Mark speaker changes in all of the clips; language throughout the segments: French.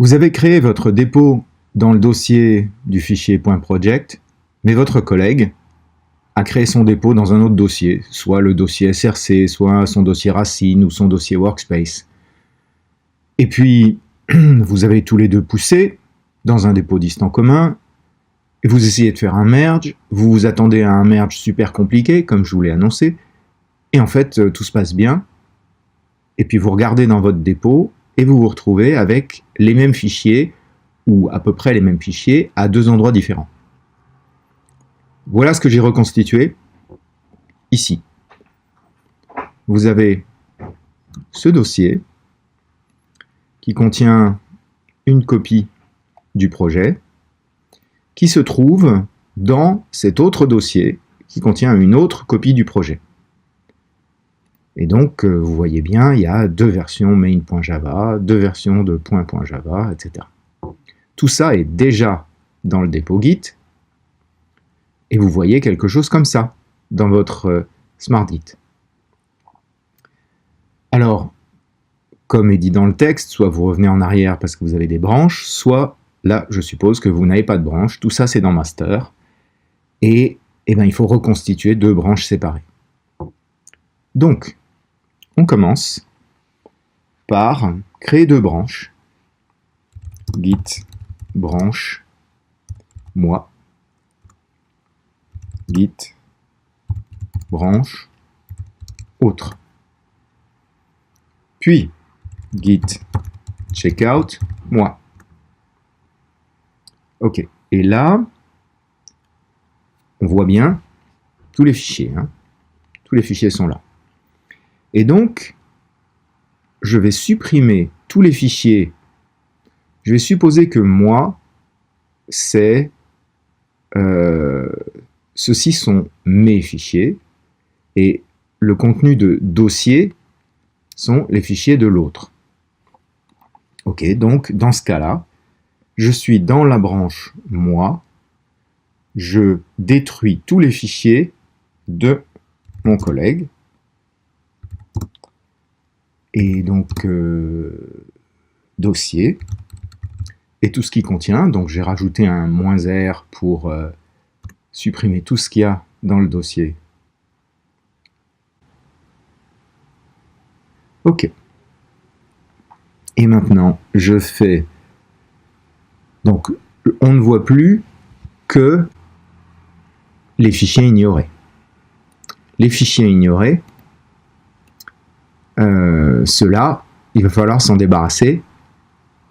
Speaker 1: Vous avez créé votre dépôt dans le dossier du fichier .project, mais votre collègue a créé son dépôt dans un autre dossier, soit le dossier SRC, soit son dossier Racine ou son dossier Workspace. Et puis, vous avez tous les deux poussé dans un dépôt distant commun, et vous essayez de faire un merge, vous vous attendez à un merge super compliqué, comme je vous l'ai annoncé, et en fait, tout se passe bien, et puis vous regardez dans votre dépôt, et vous vous retrouvez avec les mêmes fichiers, ou à peu près les mêmes fichiers, à deux endroits différents. Voilà ce que j'ai reconstitué ici. Vous avez ce dossier qui contient une copie du projet qui se trouve dans cet autre dossier qui contient une autre copie du projet. Et donc, vous voyez bien, il y a deux versions main.java, deux versions de .java, etc. Tout ça est déjà dans le dépôt Git, et vous voyez quelque chose comme ça dans votre Smart Git. Alors, comme est dit dans le texte, soit vous revenez en arrière parce que vous avez des branches, soit là, je suppose que vous n'avez pas de branches. Tout ça, c'est dans Master. Et il faut reconstituer deux branches séparées. Donc, on commence par créer deux branches. Git branche moi. Git branche autre. Puis, git checkout moi. Ok, et là, on voit bien tous les fichiers. Tous les fichiers sont là. Et donc, je vais supprimer tous les fichiers. Je vais supposer que moi, c'est... ceux-ci sont mes fichiers, et le contenu de dossier sont les fichiers de l'autre. Ok, donc dans ce cas-là, je suis dans la branche moi, je détruis tous les fichiers de mon collègue, et donc dossier, et tout ce qui contient, donc j'ai rajouté un -R pour supprimer tout ce qu'il y a dans le dossier. Ok. Et maintenant, je fais... Donc, on ne voit plus que les fichiers ignorés. Les fichiers ignorés, ceux-là, il va falloir s'en débarrasser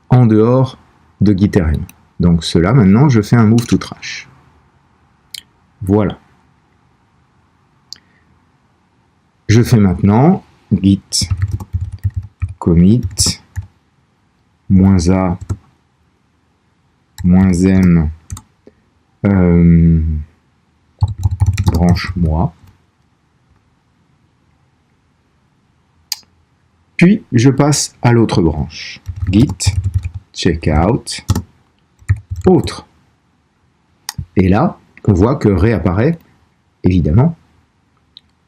Speaker 1: en dehors de Git-rm. Donc ceux-là, maintenant, je fais un move to trash. Voilà. Je fais maintenant git commit -a -m branche moi. Puis je passe à l'autre branche. Git checkout autre. Et là, on voit que réapparaît évidemment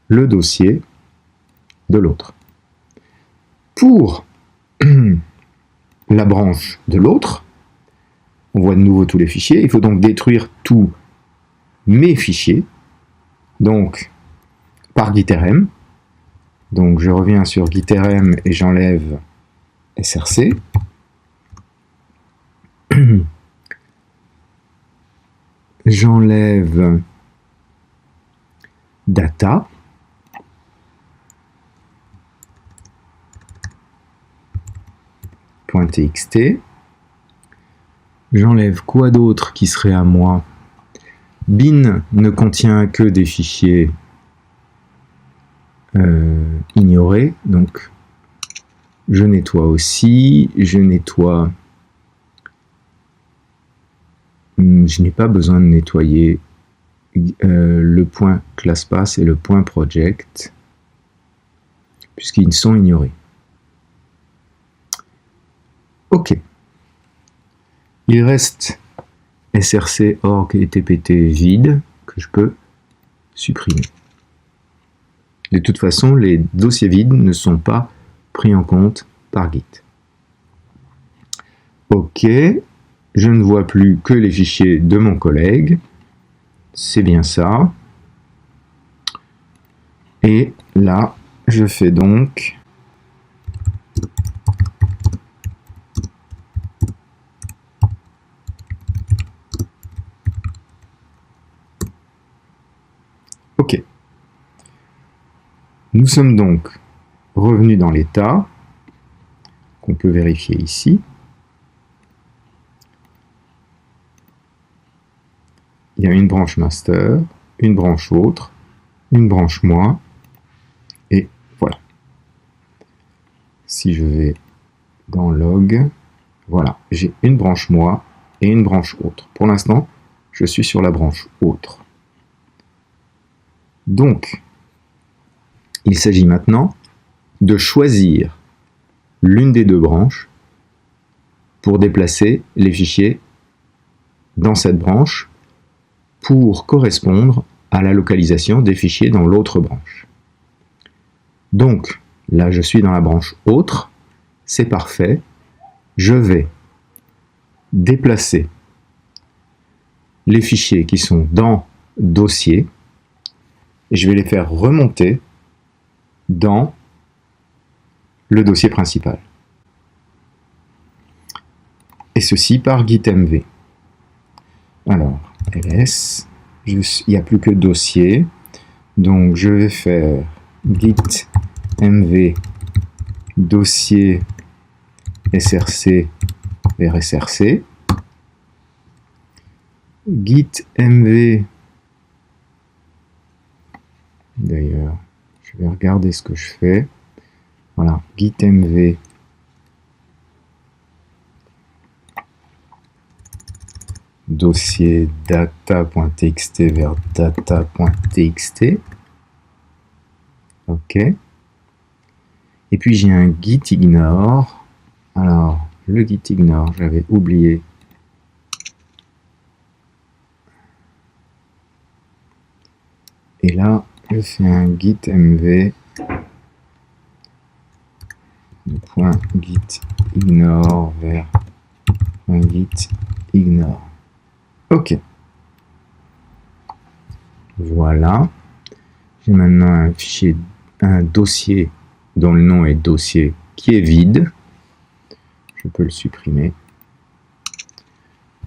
Speaker 1: le dossier de l'autre. Pour la branche de l'autre, on voit de nouveau tous les fichiers. Il faut donc détruire tous mes fichiers, donc par Git-rm. Donc je reviens sur Git-rm et j'enlève SRC. J'enlève data. .txt. J'enlève quoi d'autre qui serait à moi? Bin ne contient que des fichiers ignorés, donc je nettoie aussi, je nettoie... Je n'ai pas besoin de nettoyer le point ClassPath et le point Project, puisqu'ils sont ignorés. Ok. Il reste src, org et tpt vide que je peux supprimer. De toute façon, les dossiers vides ne sont pas pris en compte par Git. OK, je ne vois plus que les fichiers de mon collègue. C'est bien ça. Et là, je fais donc OK. Nous sommes donc revenus dans l'état qu'on peut vérifier ici. Il y a une branche master, une branche autre, une branche moi, et voilà. Si je vais dans log, voilà, j'ai une branche moi et une branche autre. Pour l'instant, je suis sur la branche autre. Donc, il s'agit maintenant de choisir l'une des deux branches pour déplacer les fichiers dans cette branche pour correspondre à la localisation des fichiers dans l'autre branche. Donc, là je suis dans la branche autre, c'est parfait, je vais déplacer les fichiers qui sont dans dossier et je vais les faire remonter dans le dossier principal. Et ceci par git mv. Alors, ls, il n'y a plus que dossier, donc je vais faire git mv dossier src vers src, git mv, d'ailleurs je vais regarder ce que je fais, voilà, git mv dossier data.txt vers data.txt. OK. Et puis j'ai un git ignore. Alors, le git ignore, j'avais oublié. Et là, je fais un git mv .git ignore vers .git ignore. OK. Voilà. J'ai maintenant un fichier, un dossier dont le nom est dossier qui est vide. Je peux le supprimer.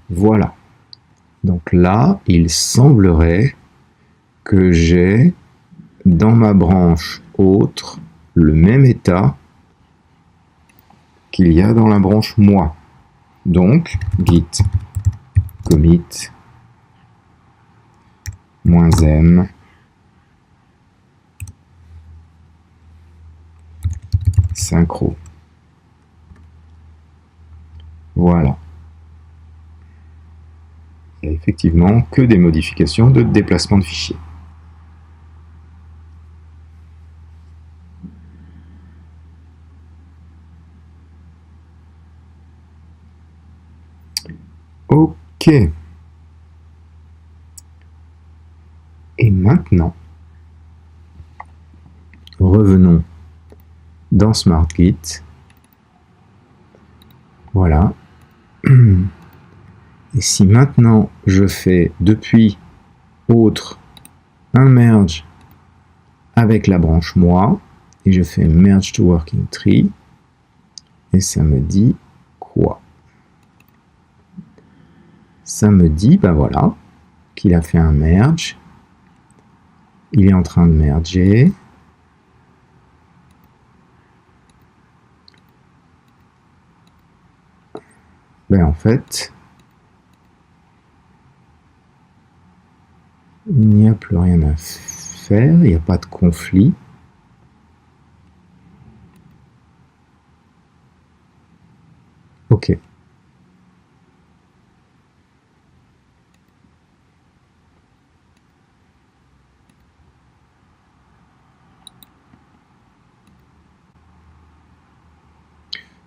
Speaker 1: Voilà. Donc là, il semblerait que j'ai dans ma branche autre le même état qu'il y a dans la branche moi. Donc, git commit -m synchro. Voilà. Il n'y a effectivement que des modifications de déplacement de fichiers. OK. Et maintenant, revenons dans SmartGit. Voilà. Et si maintenant je fais depuis autre un merge avec la branche moi, et je fais merge to working tree, et ça me dit quoi? Ça me dit, ben voilà, qu'il a fait un merge, il est en train de merger, ben en fait, il n'y a plus rien à faire, il n'y a pas de conflit. OK.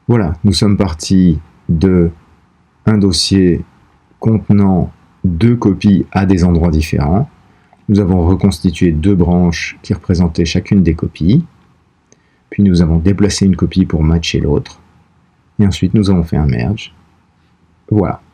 Speaker 1: Voilà, nous sommes partis de un dossier contenant deux copies à des endroits différents. Nous avons reconstitué deux branches qui représentaient chacune des copies. Puis nous avons déplacé une copie pour matcher l'autre. Et ensuite nous avons fait un merge. Voilà.